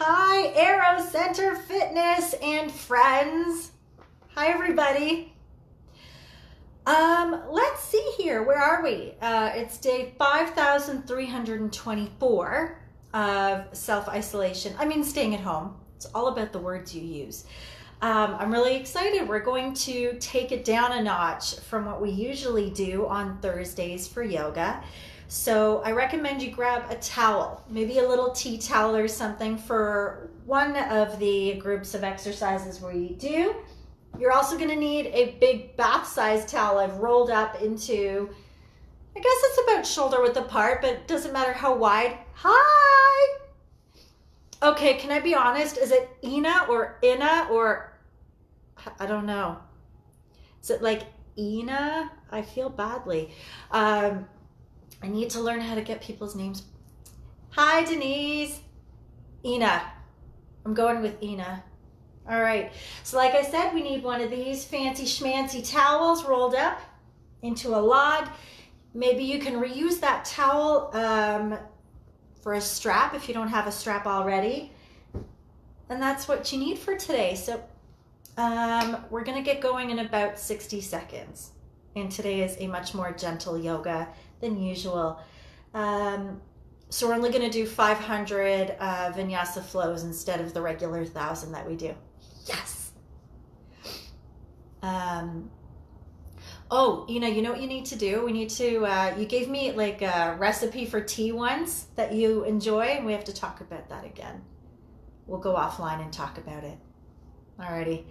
Hi, Aero Center Fitness and friends. Hi, everybody. Let's see here. Where are we? It's day 5,324 of self-isolation. I mean, staying at home. It's all about the words you use. I'm really excited. We're going to take it down a notch from what we usually do on Thursdays for yoga. So I recommend you grab a towel, maybe a little tea towel or something for one of the groups of exercises we do. You're also going to need a big bath size towel I've rolled up into, I guess it's about shoulder width apart, but it doesn't matter how wide. Hi! Okay, can I be honest? Is it Ina or Inna or, I don't know. Is it like Ina? I feel badly. I need to learn how to get people's names. Hi, Denise. Ina. I'm going with Ina. All right. So like I said, we need one of these fancy schmancy towels rolled up into a log. Maybe you can reuse that towel for a strap if you don't have a strap already. And that's what you need for today. So we're going to get going in about 60 seconds. And today is a much more gentle yoga than usual. So we're only going to do 500 vinyasa flows instead of the regular 1,000 that we do. Yes. Oh, Ina, you know what you need to do? We need to, you gave me like a recipe for tea once that you enjoy, and we have to talk about that again. We'll go offline and talk about it. Alrighty.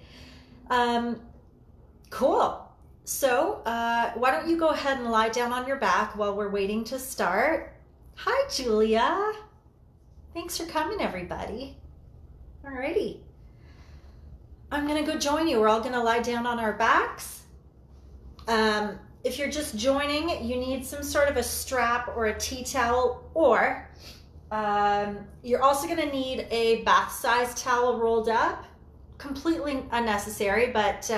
Cool. So why don't you go ahead and lie down on your back while we're waiting to start. Hi, Julia. Thanks for coming, everybody. Alrighty. I'm going to go join you. We're all going to lie down on our backs. If you're just joining, you need some sort of a strap or a tea towel, or you're also going to need a bath-sized towel rolled up. Completely unnecessary, but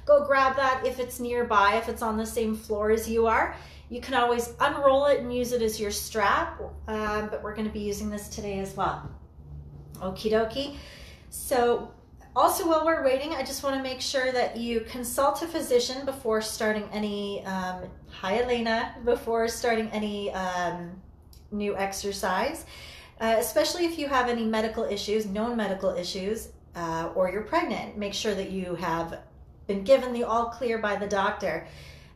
go grab that if it's nearby, if it's on the same floor as you are. You can always unroll it and use it as your strap, but we're going to be using this today as well. Okie dokie. So also while we're waiting, I just want to make sure that you consult a physician before starting any, hi Elena, before starting any new exercise, especially if you have any medical issues, known medical issues, or you're pregnant. Make sure that you have been given the all clear by the doctor.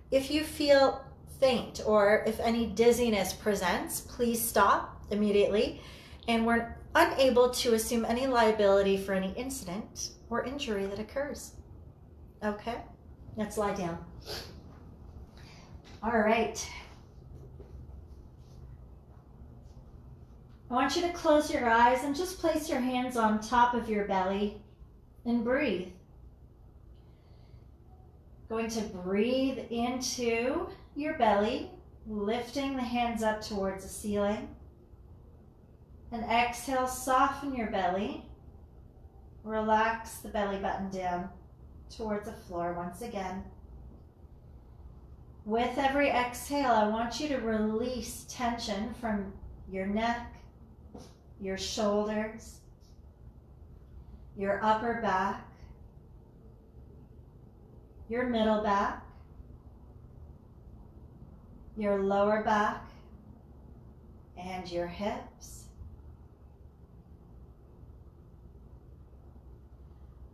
If you feel faint or if any dizziness presents, please stop immediately. And we're unable to assume any liability for any incident or injury that occurs. Okay, let's lie down. All right. I want you to close your eyes and just place your hands on top of your belly and breathe. Going to breathe into your belly, lifting the hands up towards the ceiling. And exhale, soften your belly. Relax the belly button down towards the floor once again. With every exhale, I want you to release tension from your neck, your shoulders, your upper back, your middle back, your lower back, and your hips.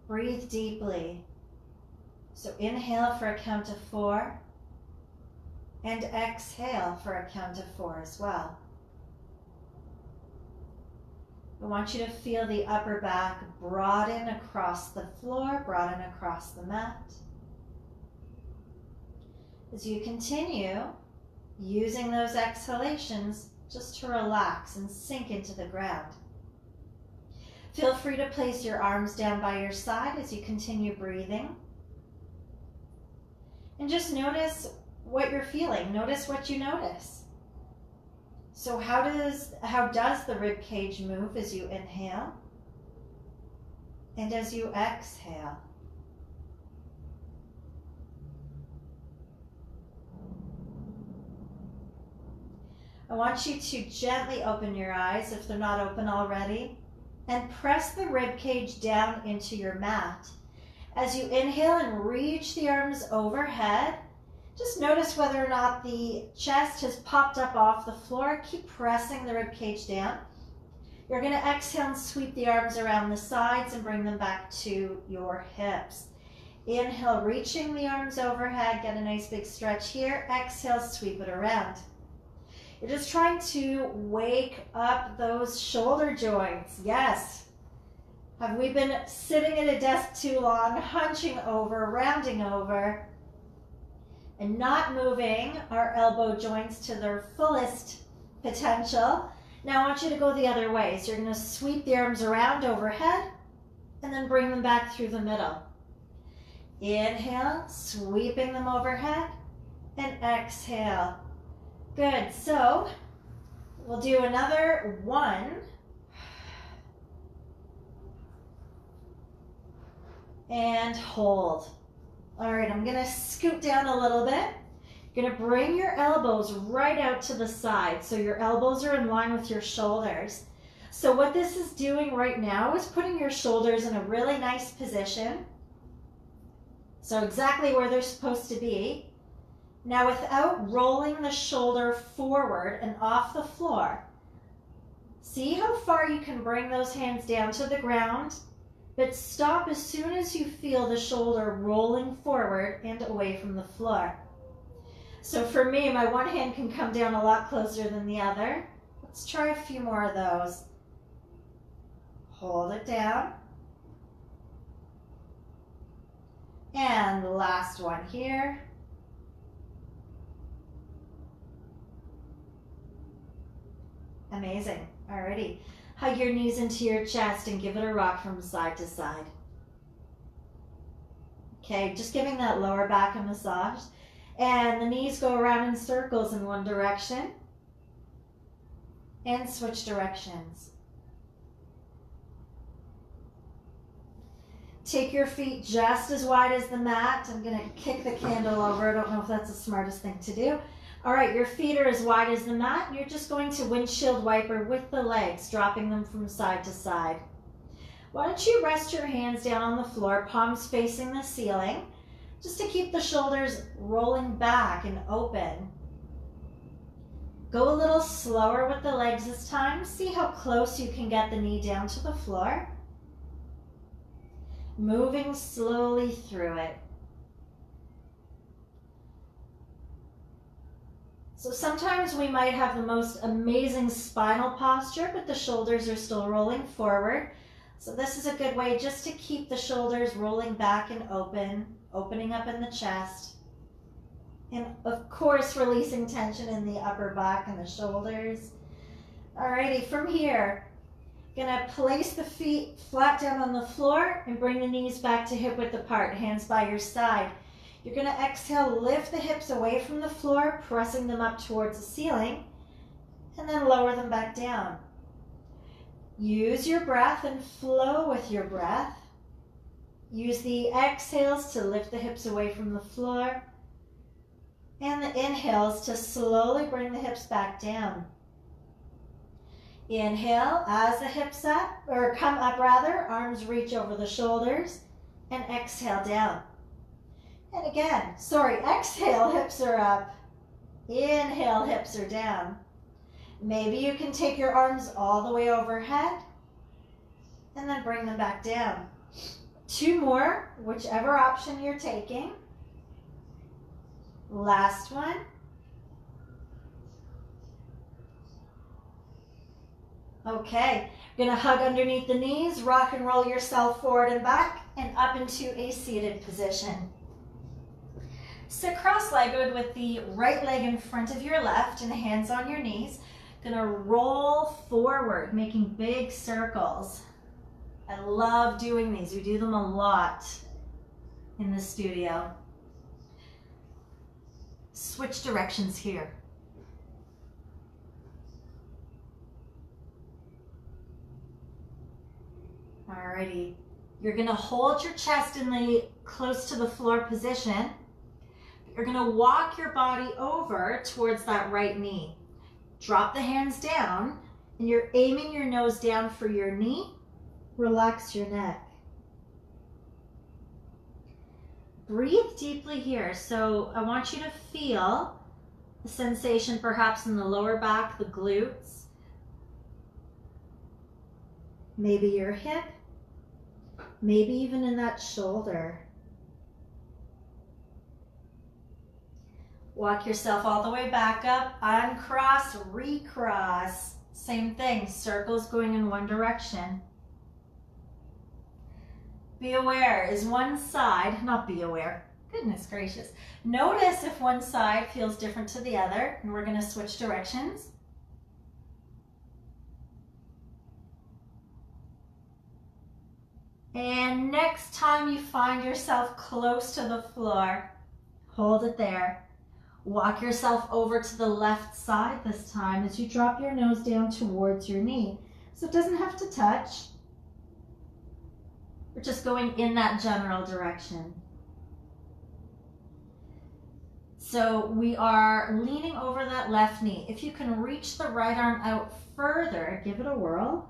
Breathe deeply. So inhale for a count of 4 and exhale for a count of 4 as well. I want you to feel the upper back broaden across the floor, broaden across the mat. As you continue using those exhalations just to relax and sink into the ground. Feel free to place your arms down by your side as you continue breathing. And just notice what you're feeling. Notice what you notice. So how does the rib cage move as you inhale and as you exhale? I want you to gently open your eyes if they're not open already, and press the rib cage down into your mat. As you inhale and reach the arms overhead, just notice whether or not the chest has popped up off the floor. Keep pressing the rib cage down. You're going to exhale and sweep the arms around the sides and bring them back to your hips. Inhale, reaching the arms overhead. Get a nice big stretch here. Exhale, sweep it around. You're just trying to wake up those shoulder joints. Yes. Have we been sitting at a desk too long, hunching over, rounding over, and not moving our elbow joints to their fullest potential? Now I want you to go the other way. So you're going to sweep the arms around overhead and then bring them back through the middle. Inhale, sweeping them overhead, and exhale. Good. So we'll do another one. And hold. All right, I'm going to scoot down a little bit. You're going to bring your elbows right out to the side, so your elbows are in line with your shoulders. So what this is doing right now is putting your shoulders in a really nice position. So exactly where they're supposed to be. Now without rolling the shoulder forward and off the floor, see how far you can bring those hands down to the ground, but stop as soon as you feel the shoulder rolling forward and away from the floor. So for me, my one hand can come down a lot closer than the other. Let's try a few more of those. Hold it down. And the last one here. Amazing. Alrighty. Hug your knees into your chest and give it a rock from side to side. Okay, just giving that lower back a massage. And the knees go around in circles in one direction. And switch directions. Take your feet just as wide as the mat. I'm going to kick the candle over. I don't know if that's the smartest thing to do. All right, your feet are as wide as the mat. And you're just going to windshield wiper with the legs, dropping them from side to side. Why don't you rest your hands down on the floor, palms facing the ceiling, just to keep the shoulders rolling back and open. Go a little slower with the legs this time. See how close you can get the knee down to the floor. Moving slowly through it. So sometimes we might have the most amazing spinal posture, but the shoulders are still rolling forward. So this is a good way just to keep the shoulders rolling back and open, opening up in the chest. And of course, releasing tension in the upper back and the shoulders. Alrighty, from here, gonna place the feet flat down on the floor and bring the knees back to hip width apart, hands by your side. You're gonna exhale, lift the hips away from the floor, pressing them up towards the ceiling, and then lower them back down. Use your breath and flow with your breath. Use the exhales to lift the hips away from the floor, and the inhales to slowly bring the hips back down. Inhale as the hips come up, arms reach over the shoulders, and exhale down. And again, exhale, hips are up. Inhale, hips are down. Maybe you can take your arms all the way overhead and then bring them back down. Two more, whichever option you're taking. Last one. Okay, you're gonna hug underneath the knees, rock and roll yourself forward and back and up into a seated position. Sit cross-legged with the right leg in front of your left and hands on your knees. Gonna roll forward, making big circles. I love doing these. We do them a lot in the studio. Switch directions here. Alrighty, you're gonna hold your chest in the close to the floor position. You're gonna walk your body over towards that right knee. Drop the hands down and you're aiming your nose down for your knee Relax your neck. Breathe deeply here. So I want you to feel the sensation perhaps in the lower back, the glutes, maybe your hip, maybe even in that shoulder. Walk yourself all the way back up, uncross, recross. Same thing, circles going in one direction. Be aware, is one side, not be aware, goodness gracious. Notice if one side feels different to the other, and we're gonna switch directions. And next time you find yourself close to the floor, hold it there. Walk yourself over to the left side this time as you drop your nose down towards your knee. So it doesn't have to touch. We're just going in that general direction. So we are leaning over that left knee. If you can reach the right arm out further, give it a whirl.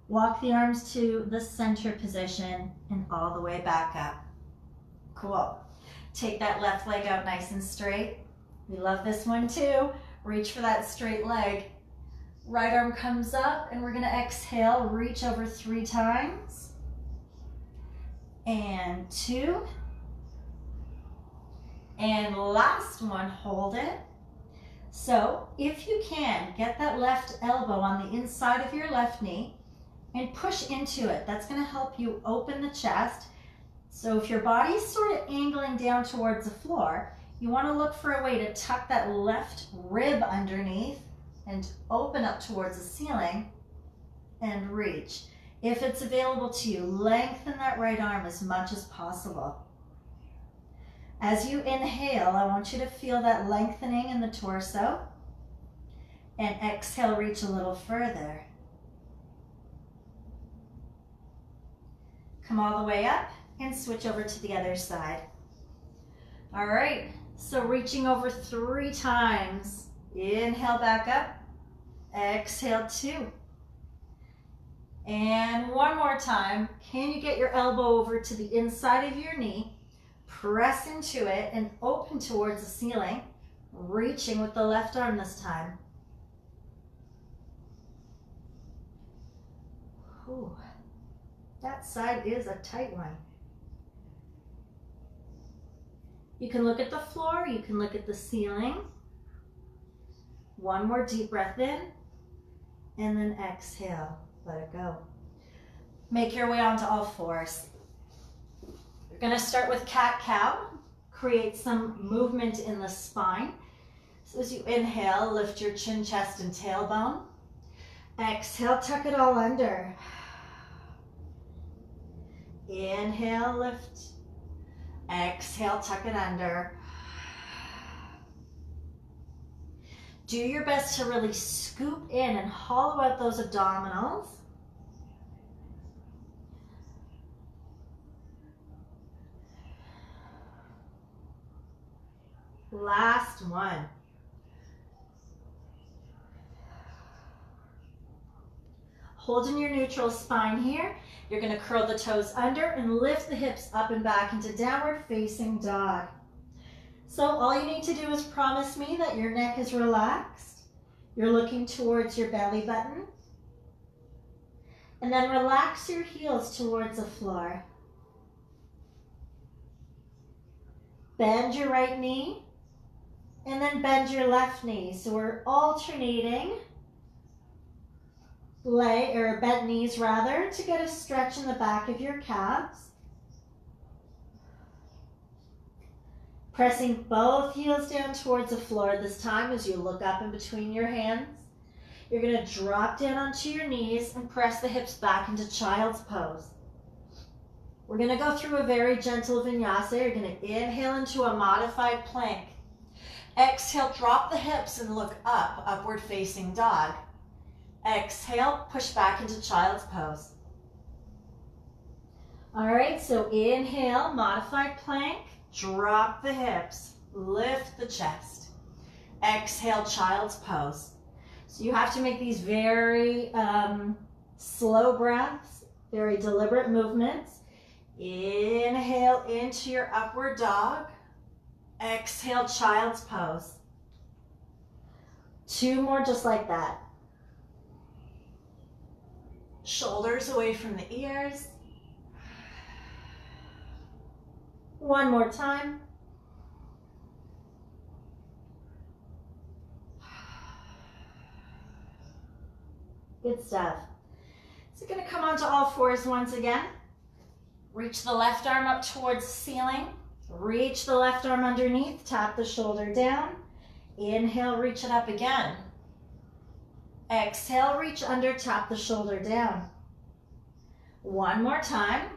Walk the arms to the center position and all the way back up. Cool. Take that left leg out nice and straight. We love this one too. Reach for that straight leg. Right arm comes up and we're gonna exhale, reach over 3 times. And 2. And last one, hold it. So if you can, get that left elbow on the inside of your left knee and push into it. That's gonna help you open the chest. So if your body's sort of angling down towards the floor, you wanna look for a way to tuck that left rib underneath and open up towards the ceiling and reach. If it's available to you, lengthen that right arm as much as possible. As you inhale, I want you to feel that lengthening in the torso, and exhale, reach a little further. Come all the way up and switch over to the other side. All right, so reaching over 3 times. Inhale back up, exhale 2. And one more time. Can you get your elbow over to the inside of your knee, press into it and open towards the ceiling, reaching with the left arm this time. Whew. That side is a tight one. You can look at the floor, you can look at the ceiling. One more deep breath in, and then exhale, let it go. Make your way onto all fours. You're gonna start with cat-cow, create some movement in the spine. So as you inhale, lift your chin, chest, and tailbone. Exhale, tuck it all under. Inhale, lift. Exhale, tuck it under. Do your best to really scoop in and hollow out those abdominals. Last one. Holding your neutral spine here, you're going to curl the toes under and lift the hips up and back into downward facing dog. So all you need to do is promise me that your neck is relaxed. You're looking towards your belly button. And then relax your heels towards the floor. Bend your right knee and then bend your left knee. So we're alternating bent knees rather, to get a stretch in the back of your calves. Pressing both heels down towards the floor this time as you look up in between your hands. You're going to drop down onto your knees and press the hips back into child's pose. We're going to go through a very gentle vinyasa. You're going to inhale into a modified plank. Exhale, drop the hips and look up, upward facing dog. Exhale, push back into child's pose. All right, so inhale, modified plank, drop the hips. lift the chest. Exhale, child's pose. So you have to make these very slow breaths, very deliberate movements. Inhale into your upward dog. Exhale, child's pose. 2 more just like that. Shoulders away from the ears. 1 more time. Good stuff. So going to come onto all fours once again. Reach the left arm up towards the ceiling. Reach the left arm underneath. Tap the shoulder down. Inhale, reach it up again. Exhale, reach under, tap the shoulder down. 1 more time.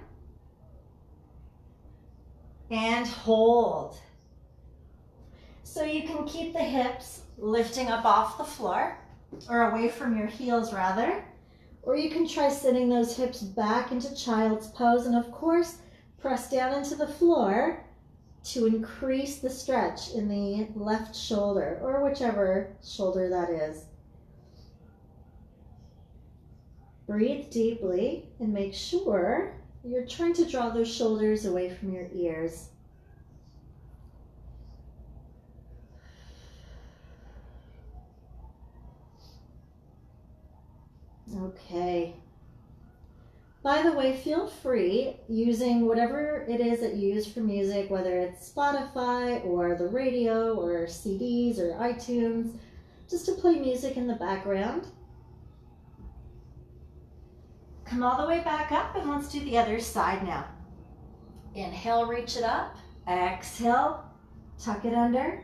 And hold. So you can keep the hips lifting up off the floor, or away from your heels rather, or you can try sitting those hips back into child's pose, and of course, press down into the floor to increase the stretch in the left shoulder, or whichever shoulder that is. Breathe deeply and make sure you're trying to draw those shoulders away from your ears. Okay. By the way, feel free using whatever it is that you use for music, whether it's Spotify or the radio or CDs or iTunes, just to play music in the background. Come all the way back up and let's do the other side now. Inhale, reach it up. Exhale, tuck it under.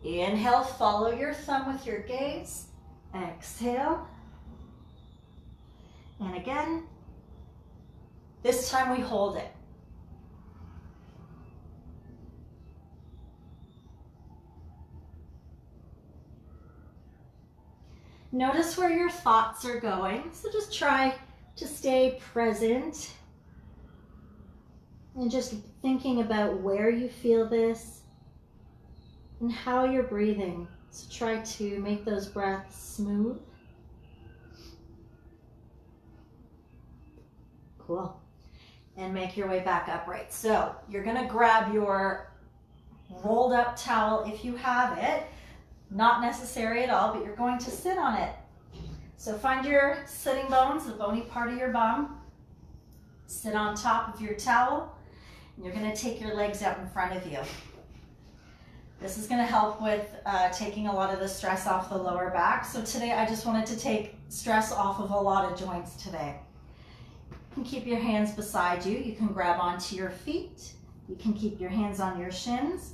Inhale, follow your thumb with your gaze. Exhale. And again, this time we hold it. Notice where your thoughts are going, so just try to stay present and just thinking about where you feel this and how you're breathing. So try to make those breaths smooth. Cool. And make your way back upright. So you're gonna grab your rolled up towel if you have it. Not necessary at all, but you're going to sit on it. So find your sitting bones, the bony part of your bum. Sit on top of your towel, and you're gonna take your legs out in front of you. This is gonna help with taking a lot of the stress off the lower back. So today I just wanted to take stress off of a lot of joints today. You can keep your hands beside you. You can grab onto your feet. You can keep your hands on your shins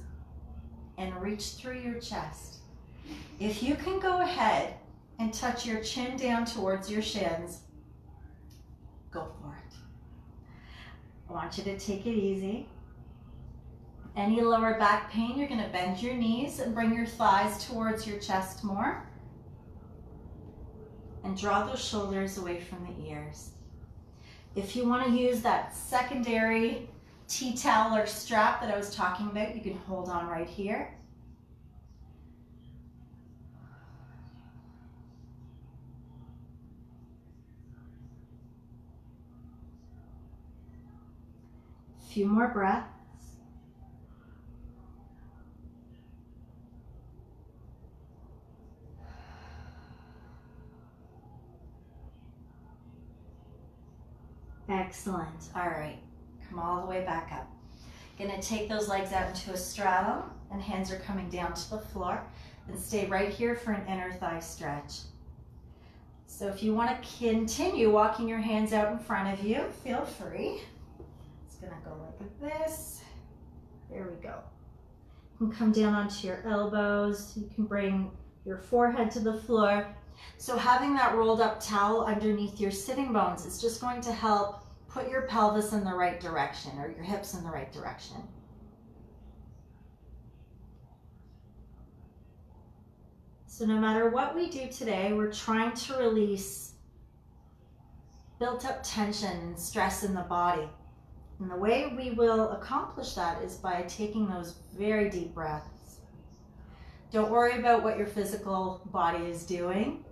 and reach through your chest. If you can go ahead and touch your chin down towards your shins, go for it. I want you to take it easy. Any lower back pain, you're going to bend your knees and bring your thighs towards your chest more. And draw those shoulders away from the ears. If you want to use that secondary tea towel or strap that I was talking about, you can hold on right here. Few more breaths. Excellent. All right, come all the way back up. Gonna take those legs out into a straddle and hands are coming down to the floor, and stay right here for an inner thigh stretch. So if you want to continue walking your hands out in front of you, feel free. It's gonna go like this. There we go. You can come down onto your elbows. You can bring your forehead to the floor. So having that rolled up towel underneath your sitting bones is just going to help put your pelvis in the right direction, or your hips in the right direction. So no matter what we do today, we're trying to release built up tension and stress in the body. And the way we will accomplish that is by taking those very deep breaths. Don't worry about what your physical body is doing.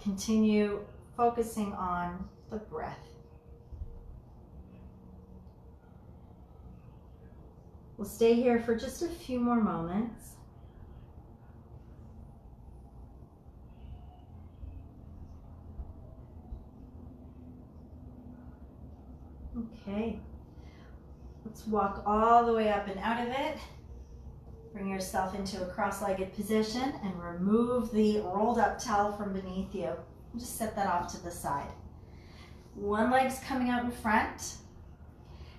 Continue focusing on the breath. We'll stay here for just a few more moments. Okay, let's walk all the way up and out of it. Bring yourself into a cross-legged position and remove the rolled up towel from beneath you. Just set that off to the side. One leg's coming out in front.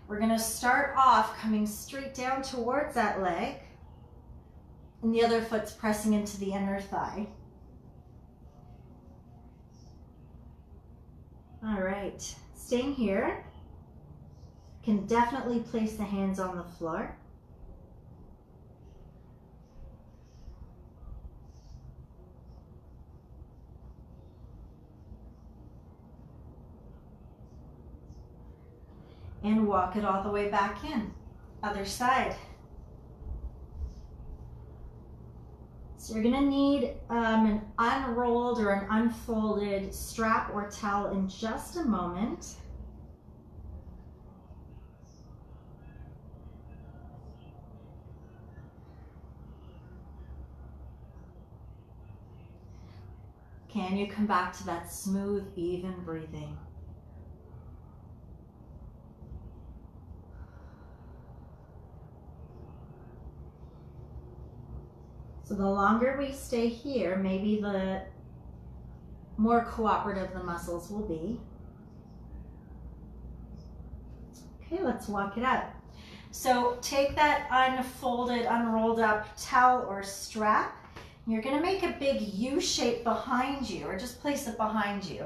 We're going to start off coming straight down towards that leg, and the other foot's pressing into the inner thigh. All right, staying here. Can definitely place the hands on the floor. And walk it all the way back in. Other side. So you're gonna need an unrolled or an unfolded strap or towel in just a moment. Can you come back to that smooth, even breathing? So the longer we stay here, maybe the more cooperative the muscles will be. Okay, let's walk it out. So take that unfolded, unrolled up towel or strap. You're gonna make a big U shape behind you, or just place it behind you.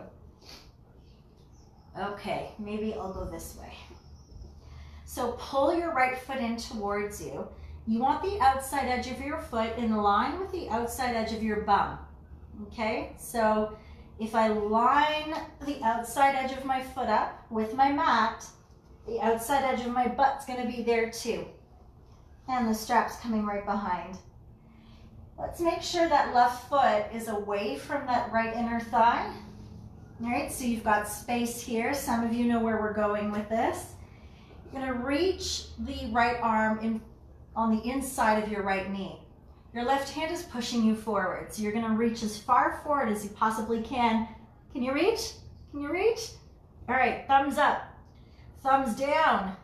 Okay, maybe I'll go this way. So pull your right foot in towards you. You want the outside edge of your foot in line with the outside edge of your bum. Okay, so if I line the outside edge of my foot up with my mat, the outside edge of my butt's gonna be there too. And the strap's coming right behind. Let's make sure that left foot is away from that right inner thigh. All right, so you've got space here. Some of you know where we're going with this. You're gonna reach the right arm on the inside of your right knee. Your left hand is pushing you forward, so you're gonna reach as far forward as you possibly can. Can you reach? Can you reach? All right, thumbs up, thumbs down.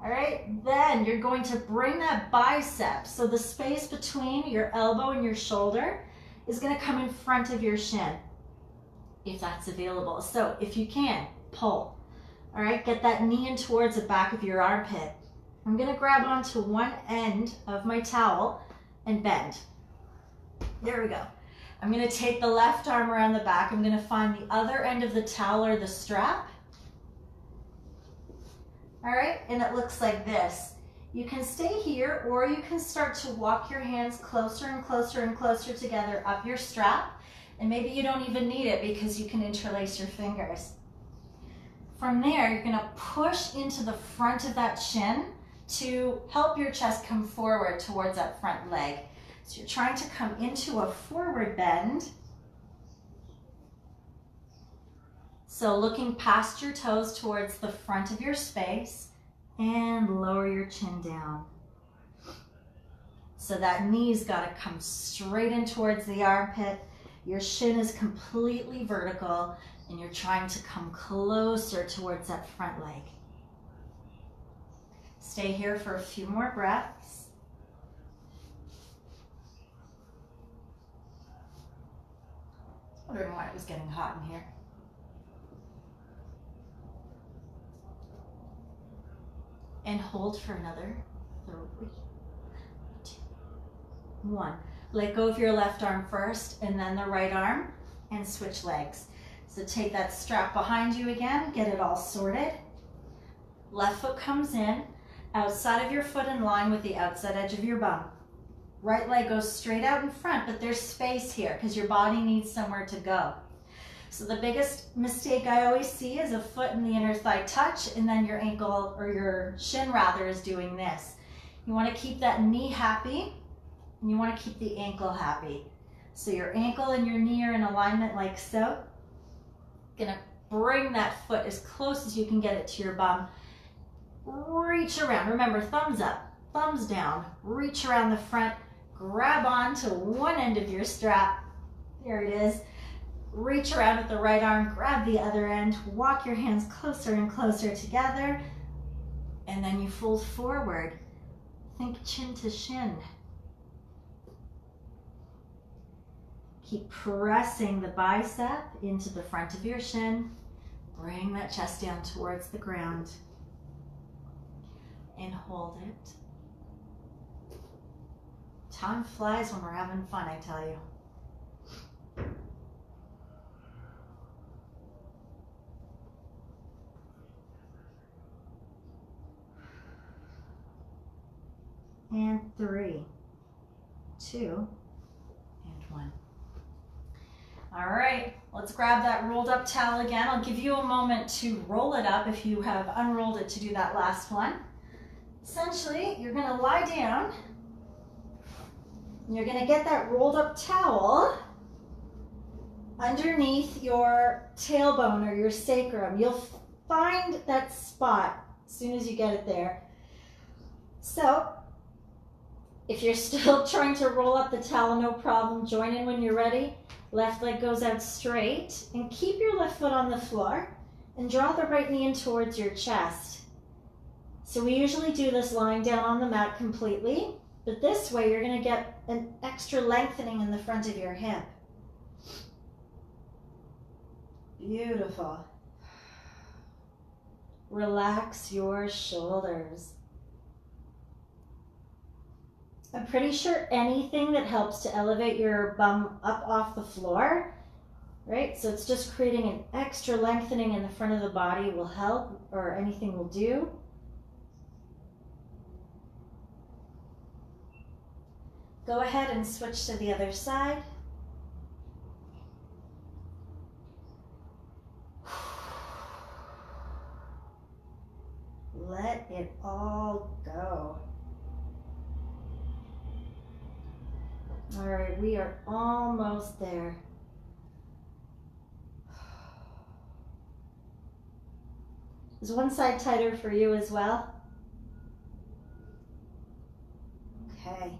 All right, then you're going to bring that bicep, so the space between your elbow and your shoulder is gonna come in front of your shin, if that's available. So if you can, pull. All right, get that knee in towards the back of your armpit. I'm gonna grab onto one end of my towel and bend. There we go. I'm gonna take the left arm around the back. I'm gonna find the other end of the towel or the strap. All right, and it looks like this. You can stay here, or you can start to walk your hands closer and closer and closer together up your strap, and maybe you don't even need it because you can interlace your fingers. From there, you're gonna push into the front of that shin to help your chest come forward towards that front leg. So you're trying to come into a forward bend. So looking past your toes towards the front of your space, and lower your chin down. So that knee's gotta come straight in towards the armpit. Your shin is completely vertical, and you're trying to come closer towards that front leg. Stay here for a few more breaths. I was wondering why it was getting hot in here. And hold for another 3, 2, 1. Let go of your left arm first and then the right arm, and switch legs. So take that strap behind you again, get it all sorted. Left foot comes in, outside of your foot in line with the outside edge of your bum. Right leg goes straight out in front, but there's space here because your body needs somewhere to go. So the biggest mistake I always see is a foot and the inner thigh touch, and then your ankle, or your shin rather, is doing this. You want to keep that knee happy, and you want to keep the ankle happy. So your ankle and your knee are in alignment like so. Gonna bring that foot as close as you can get it to your bum. Reach around. Remember, thumbs up, thumbs down. Reach around the front. Grab onto one end of your strap. There it is. Reach around with the right arm. Grab the other end. Walk your hands closer and closer together. And then you fold forward. Think chin to shin. Keep pressing the bicep into the front of your shin. Bring that chest down towards the ground. And hold it. Time flies when we're having fun, I tell you. And 3, 2, and 1. All right, let's grab that rolled up towel again. I'll give you a moment to roll it up if you have unrolled it to do that last one. Essentially, you're gonna lie down. And you're gonna get that rolled up towel underneath your tailbone or your sacrum. You'll find that spot as soon as you get it there. So, if you're still trying to roll up the towel, no problem. Join in when you're ready. Left leg goes out straight. And keep your left foot on the floor. And draw the right knee in towards your chest. So we usually do this lying down on the mat completely. But this way you're going to get an extra lengthening in the front of your hip. Beautiful. Relax your shoulders. I'm pretty sure anything that helps to elevate your bum up off the floor, right? So it's just creating an extra lengthening in the front of the body will help, or anything will do. Go ahead and switch to the other side. Let it all go. All right, we are almost there. Is one side tighter for you as well? Okay.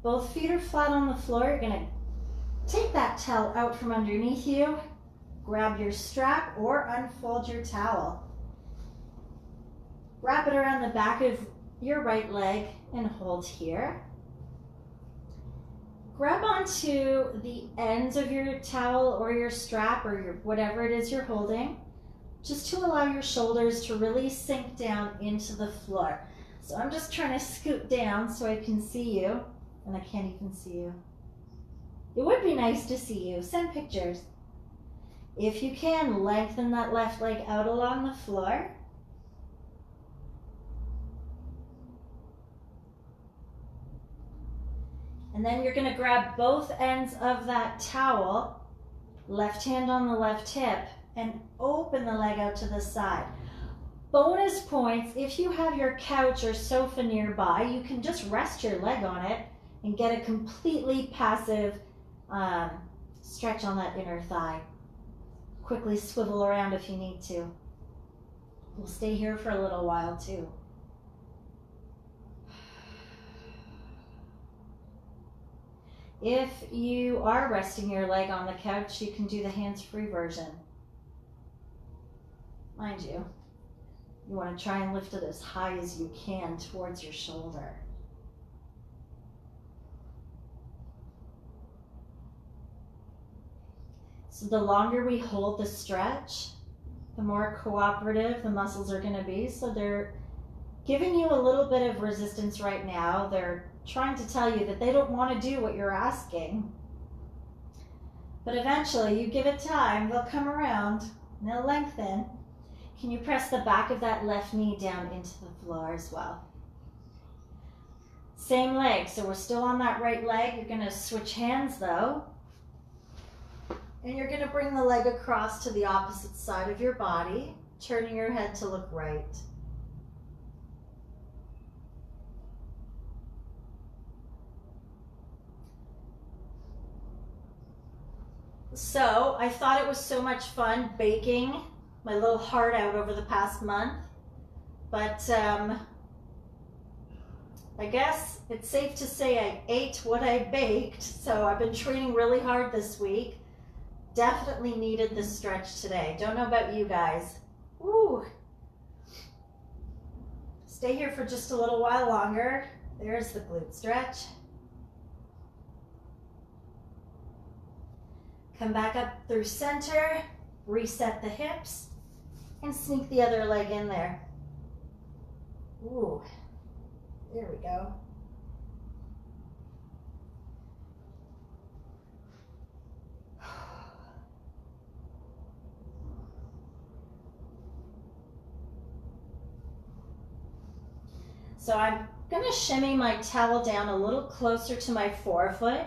Both feet are flat on the floor. You're gonna take that towel out from underneath you, grab your strap or unfold your towel. Wrap it around the back of your right leg and hold here. Grab onto the ends of your towel or your strap or your whatever it is you're holding, just to allow your shoulders to really sink down into the floor. So I'm just trying to scoot down so I can see you, and I can't even see you. It would be nice to see you. Send pictures. If you can, lengthen that left leg out along the floor. And then you're going to grab both ends of that towel, left hand on the left hip, and open the leg out to the side. Bonus points, if you have your couch or sofa nearby, you can just rest your leg on it and get a completely passive stretch on that inner thigh. Quickly swivel around if you need to. We'll stay here for a little while too. If you are resting your leg on the couch, you can do the hands-free version. Mind you, you want to try and lift it as high as you can towards your shoulder. So the longer we hold the stretch, the more cooperative the muscles are going to be. So they're giving you a little bit of resistance right now. They're trying to tell you that they don't want to do what you're asking. But eventually, you give it time, they'll come around and they'll lengthen. Can you press the back of that left knee down into the floor as well? Same leg, so we're still on that right leg. You're going to switch hands though. And you're going to bring the leg across to the opposite side of your body, turning your head to look right. So I thought it was so much fun baking my little heart out over the past month, but I guess it's safe to say I ate what I baked. So I've been training really hard this week. Definitely needed this stretch today. Don't know about you guys. Woo. Stay here for just a little while longer. There's the glute stretch. Come back up through center, reset the hips, and sneak the other leg in there. Ooh, there we go. So I'm gonna shimmy my towel down a little closer to my forefoot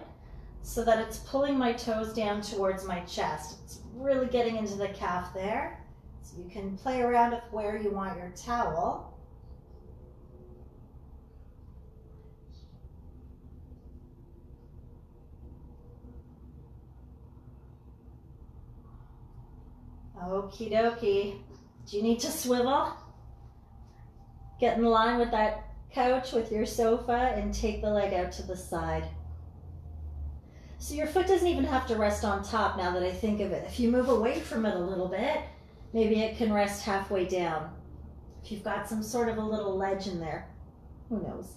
so that it's pulling my toes down towards my chest. It's really getting into the calf there. So you can play around with where you want your towel. Okie dokie. Do you need to swivel? Get in line with that couch with your sofa and take the leg out to the side. So your foot doesn't even have to rest on top now that I think of it. If you move away from it a little bit, maybe it can rest halfway down. If you've got some sort of a little ledge in there, who knows?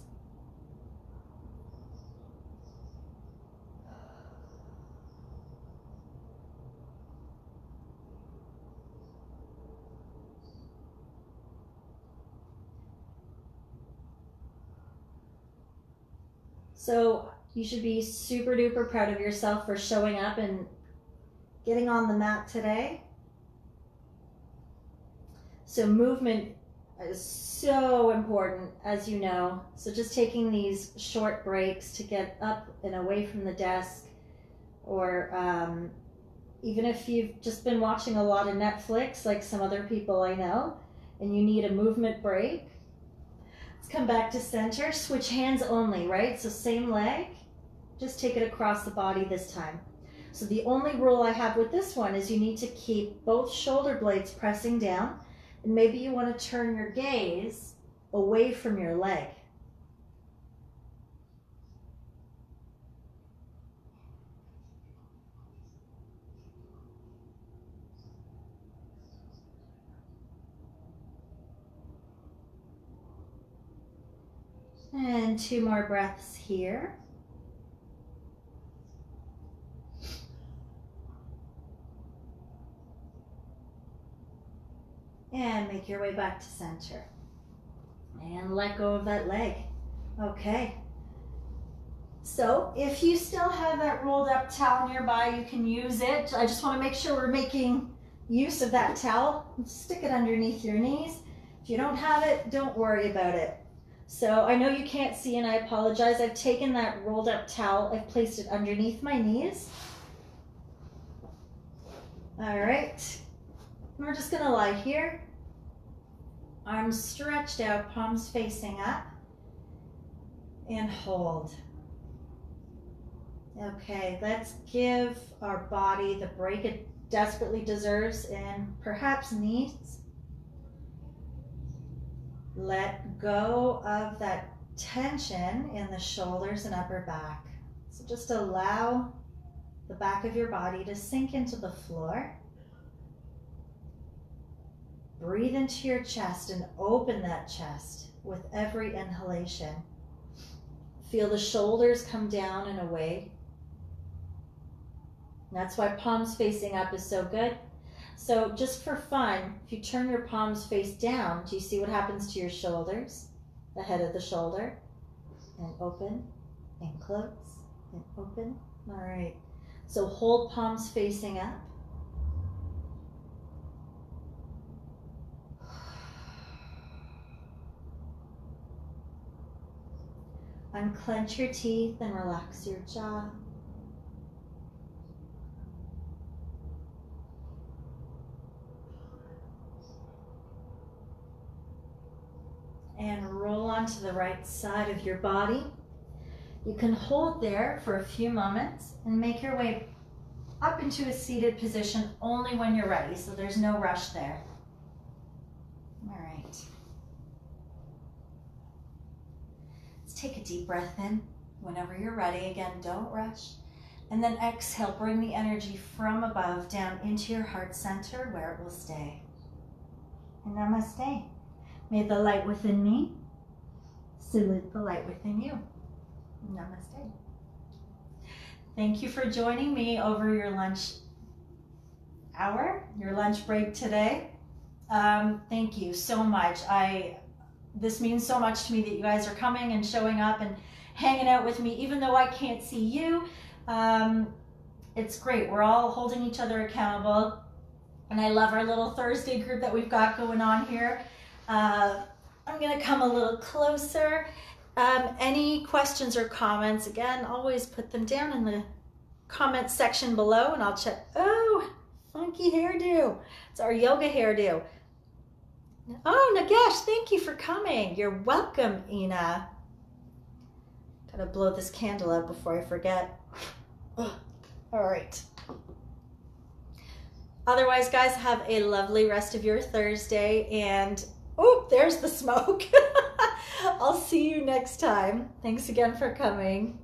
So you should be super duper proud of yourself for showing up and getting on the mat today. So movement is so important, as you know. So just taking these short breaks to get up and away from the desk, or even if you've just been watching a lot of Netflix, like some other people I know, and you need a movement break. Let's come back to center, switch hands only, right? So same leg, just take it across the body this time. So the only rule I have with this one is you need to keep both shoulder blades pressing down, and maybe you want to turn your gaze away from your leg. And 2 more breaths here. And make your way back to center. And let go of that leg. Okay. So if you still have that rolled up towel nearby, you can use it. I just want to make sure we're making use of that towel. Stick it underneath your knees. If you don't have it, don't worry about it. So I know you can't see, and I apologize. I've taken that rolled up towel, I've placed it underneath my knees. All right, and we're just gonna lie here. Arms stretched out, palms facing up, and hold. Okay, let's give our body the break it desperately deserves and perhaps needs. Let go of that tension in the shoulders and upper back. So just allow the back of your body to sink into the floor. Breathe into your chest and open that chest with every inhalation. Feel the shoulders come down and away. That's why palms facing up is so good. So just for fun, if you turn your palms face down, do you see what happens to your shoulders? The head of the shoulder, and open, and close, and open. All right, so hold palms facing up. Unclench your teeth and relax your jaw. and roll onto the right side of your body. You can hold there for a few moments and make your way up into a seated position only when you're ready, so there's no rush there. All right. Let's take a deep breath in. Whenever you're ready, again, don't rush. And then exhale, bring the energy from above down into your heart center where it will stay. And namaste. May the light within me salute the light within you. Namaste. Thank you for joining me over your lunch hour, your lunch break today. Thank you so much. This means so much to me that you guys are coming and showing up and hanging out with me, even though I can't see you. It's great. We're all holding each other accountable. And I love our little Thursday group that we've got going on here. I'm going to come a little closer. Any questions or comments, again, always put them down in the comments section below and I'll check. Oh, funky hairdo. It's our yoga hairdo. Oh, Nagesh, thank you for coming. You're welcome, Ina. Gotta blow this candle out before I forget. Oh, all right. Otherwise, guys, have a lovely rest of your Thursday. And, oh, there's the smoke. I'll see you next time. Thanks again for coming.